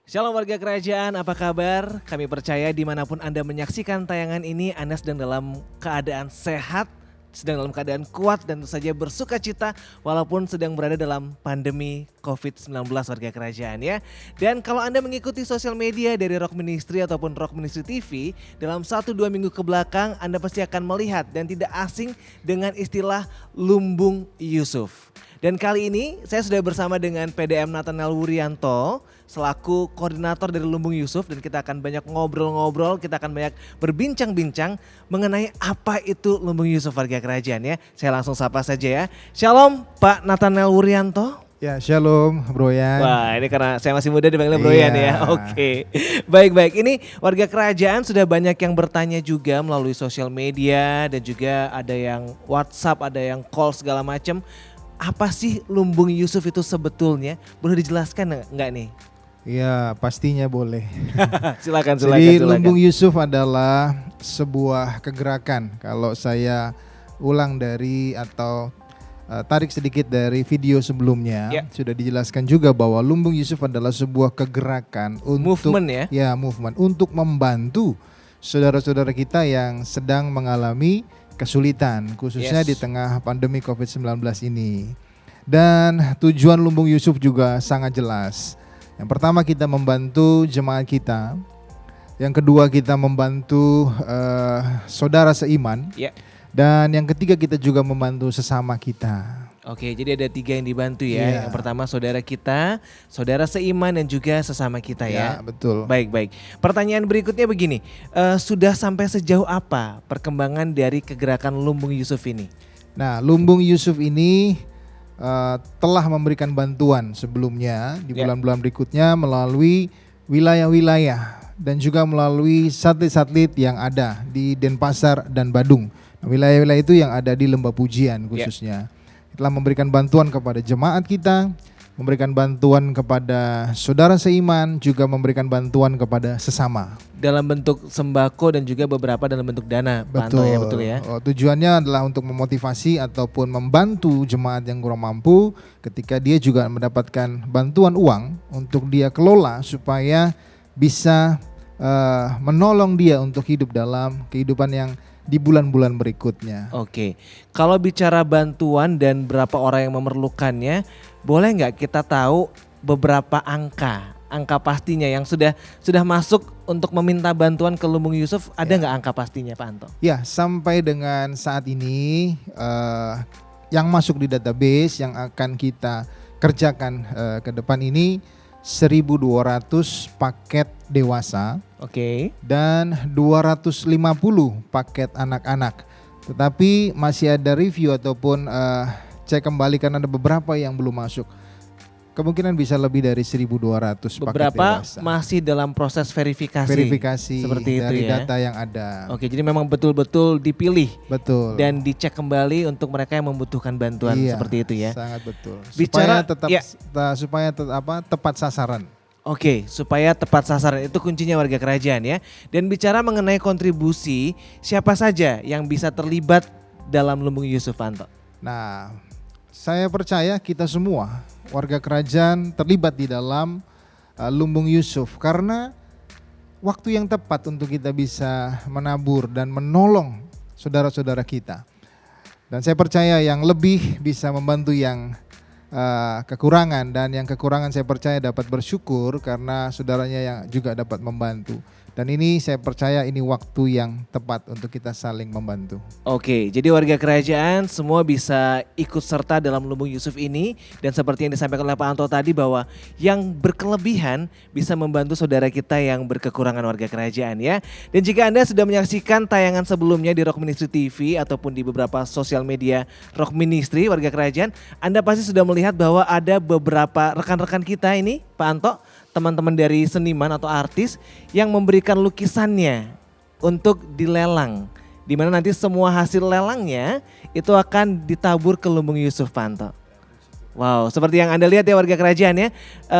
Shalom warga kerajaan, apa kabar? Kami percaya dimanapun Anda menyaksikan tayangan ini, Anda sedang dalam keadaan sehat, sedang dalam keadaan kuat dan tentu saja bersuka cita walaupun sedang berada dalam pandemi COVID-19 warga kerajaan ya. Dan kalau Anda mengikuti sosial media dari Rock Ministry ataupun Rock Ministry TV, dalam 1-2 minggu ke belakang Anda pasti akan melihat dan tidak asing dengan istilah lumbung Yusuf. Dan kali ini saya sudah bersama dengan PDM Nathanael Wuryanto selaku koordinator dari Lumbung Yusuf, dan kita akan banyak ngobrol-ngobrol, kita akan banyak berbincang-bincang mengenai apa itu Lumbung Yusuf warga kerajaan ya. Saya langsung sapa saja ya. Shalom Pak Nathanael Wuryanto. Ya, shalom Bro Yan. Wah, ini karena saya masih muda dipanggilnya Bro Yan ya. Oke. Baik-baik. Ini warga kerajaan sudah banyak yang bertanya juga melalui sosial media dan juga ada yang WhatsApp, ada yang call segala macam. Apa sih Lumbung Yusuf itu sebetulnya? Boleh dijelaskan enggak nih? Ya, pastinya boleh. Silakan. Jadi Lumbung Yusuf adalah sebuah kegerakan. Kalau saya ulang dari atau tarik sedikit dari video sebelumnya, sudah dijelaskan juga bahwa Lumbung Yusuf adalah sebuah kegerakan untuk movement movement untuk membantu saudara-saudara kita yang sedang mengalami kesulitan, khususnya di tengah pandemi COVID-19 ini. Dan tujuan Lumbung Yusuf juga sangat jelas. Yang pertama, kita membantu jemaat kita. Yang kedua, kita membantu saudara seiman. Dan yang ketiga, kita juga membantu sesama kita. Oke, jadi ada 3 yang dibantu ya. Yang pertama saudara kita, saudara seiman dan juga sesama kita ya. Betul. Baik. Pertanyaan berikutnya begini, sudah sampai sejauh apa perkembangan dari kegerakan Lumbung Yusuf ini? Nah, Lumbung Yusuf ini telah memberikan bantuan sebelumnya di bulan-bulan berikutnya melalui wilayah-wilayah dan juga melalui satelit-satelit yang ada di Denpasar dan Badung. Nah, wilayah-wilayah itu yang ada di Lembah Pujian khususnya. Telah memberikan bantuan kepada jemaat kita, memberikan bantuan kepada saudara seiman, juga memberikan bantuan kepada sesama. Dalam bentuk sembako dan juga beberapa dalam bentuk dana. Betul ya. Tujuannya adalah untuk memotivasi ataupun membantu jemaat yang kurang mampu ketika dia juga mendapatkan bantuan uang untuk dia kelola supaya bisa menolong dia untuk hidup dalam kehidupan yang di bulan-bulan berikutnya. Oke, kalau bicara bantuan dan berapa orang yang memerlukannya, boleh nggak kita tahu beberapa angka pastinya yang sudah masuk untuk meminta bantuan ke Lumbung Yusuf? Ada nggak angka pastinya Pak Anto? Ya, sampai dengan saat ini yang masuk di database yang akan kita kerjakan ke depan ini 1.200 paket dewasa, dan 250 paket anak-anak. Tetapi masih ada review ataupun cek kembali karena ada beberapa yang belum masuk. Kemungkinan bisa lebih dari 1.200 paket beberapa dewasa. Masih dalam proses verifikasi seperti dari itu ya. data yang ada. Oke, jadi memang betul-betul dipilih. Betul. Dan dicek kembali untuk mereka yang membutuhkan bantuan seperti itu ya. Sangat betul. Bicara supaya tepat sasaran. Oke, supaya tepat sasaran itu kuncinya warga kerajaan ya. Dan bicara mengenai kontribusi, siapa saja yang bisa terlibat dalam Lumbung Yusuf Anto? Nah, saya percaya kita semua warga kerajaan terlibat di dalam Lumbung Yusuf karena waktu yang tepat untuk kita bisa menabur dan menolong saudara-saudara kita. Dan saya percaya yang lebih bisa membantu yang kekurangan, dan yang kekurangan saya percaya dapat bersyukur karena saudaranya yang juga dapat membantu. Dan ini saya percaya ini waktu yang tepat untuk kita saling membantu. Oke, jadi warga kerajaan semua bisa ikut serta dalam Lumbung Yusuf ini. Dan seperti yang disampaikan oleh Pak Anto tadi bahwa yang berkelebihan bisa membantu saudara kita yang berkekurangan warga kerajaan ya. Dan jika Anda sudah menyaksikan tayangan sebelumnya di Rock Ministry TV ataupun di beberapa sosial media Rock Ministry warga kerajaan, Anda pasti sudah melihat bahwa ada beberapa rekan-rekan kita ini Pak Anto, teman-teman dari seniman atau artis yang memberikan lukisannya untuk dilelang, di mana nanti semua hasil lelangnya itu akan ditabur ke Lumbung Yusuf Pak Anto. Wow, seperti yang Anda lihat ya warga kerajaan ya,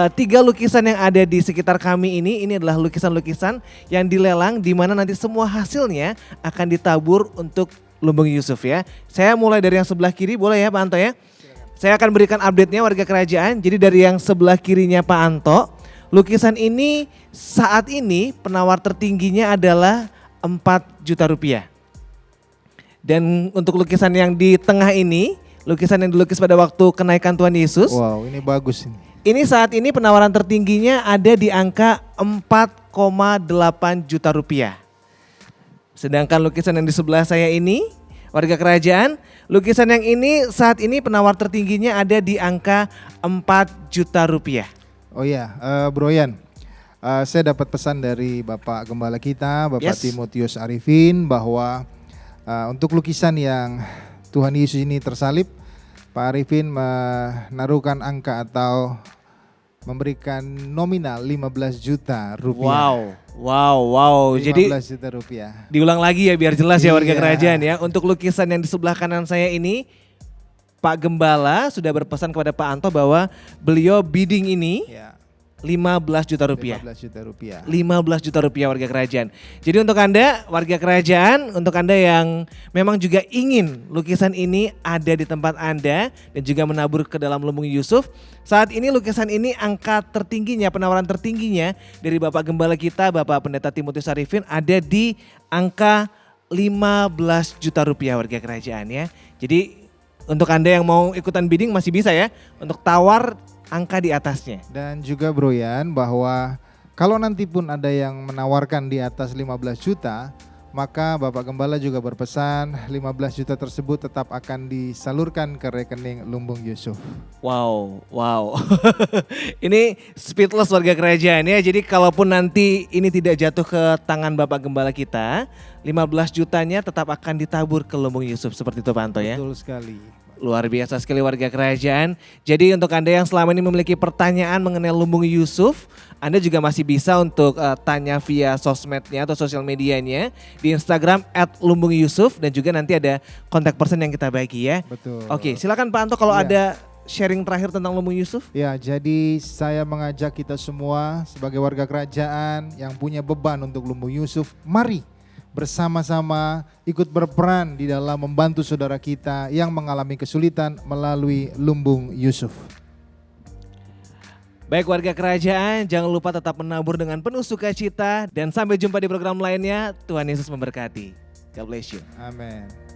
3 lukisan yang ada di sekitar kami ini adalah lukisan-lukisan yang dilelang, di mana nanti semua hasilnya akan ditabur untuk Lumbung Yusuf ya. Saya mulai dari yang sebelah kiri, boleh ya Pak Anto ya? Saya akan berikan update-nya warga kerajaan. Jadi dari yang sebelah kirinya Pak Anto, lukisan ini saat ini penawar tertingginya adalah 4 juta rupiah. Dan untuk lukisan yang di tengah ini, lukisan yang dilukis pada waktu kenaikan Tuhan Yesus. Wow, ini bagus ini. Ini saat ini penawaran tertingginya ada di angka 4,8 juta rupiah. Sedangkan lukisan yang di sebelah saya ini, warga kerajaan, lukisan yang ini saat ini penawar tertingginya ada di angka 4 juta rupiah. Oh iya, Bro Yan, saya dapat pesan dari Bapak Gembala kita, Bapak Yes. Timotius Arifin, bahwa untuk lukisan yang Tuhan Yesus ini tersalib, Pak Arifin menaruhkan angka atau memberikan nominal 15 juta rupiah. Wow. 15 Jadi juta rupiah. diulang lagi ya biar jelas ya warga Iya. kerajaan ya. Untuk lukisan yang di sebelah kanan saya ini, Pak Gembala sudah berpesan kepada Pak Anto bahwa beliau bidding ini Ya, 15 juta rupiah. 15 juta rupiah. 15 juta rupiah warga kerajaan. Jadi untuk Anda warga kerajaan, untuk Anda yang memang juga ingin lukisan ini ada di tempat Anda dan juga menabur ke dalam lumbung Yusuf, saat ini lukisan ini angka tertingginya, penawaran tertingginya dari Bapak Gembala kita, Bapak Pendeta Timotius Arifin ada di angka 15 juta rupiah warga kerajaan ya. Jadi untuk Anda yang mau ikutan bidding masih bisa ya untuk tawar angka di atasnya. Dan juga Bro Yan, bahwa kalau nanti pun ada yang menawarkan di atas 15 juta, maka Bapak Gembala juga berpesan 15 juta tersebut tetap akan disalurkan ke rekening lumbung Yusuf. Wow. Ini speechless warga kerajaan ya. Jadi kalaupun nanti ini tidak jatuh ke tangan Bapak Gembala kita, 15 jutanya tetap akan ditabur ke lumbung Yusuf. Seperti itu Pak Anto ya. Betul sekali. Luar biasa sekali warga kerajaan. Jadi untuk Anda yang selama ini memiliki pertanyaan mengenai lumbung Yusuf, Anda juga masih bisa untuk tanya via sosmednya atau sosial medianya di Instagram @lumbungyusuf dan juga nanti ada kontak person yang kita bagi ya. Betul. Oke, silakan Pak Anto kalau Iya. ada sharing terakhir tentang lumbung Yusuf. Ya, jadi saya mengajak kita semua sebagai warga kerajaan yang punya beban untuk lumbung Yusuf, mari bersama-sama ikut berperan di dalam membantu saudara kita yang mengalami kesulitan melalui lumbung Yusuf. Baik warga kerajaan, jangan lupa tetap menabur dengan penuh sukacita dan sampai jumpa di program lainnya. Tuhan Yesus memberkati. God bless you. Amin.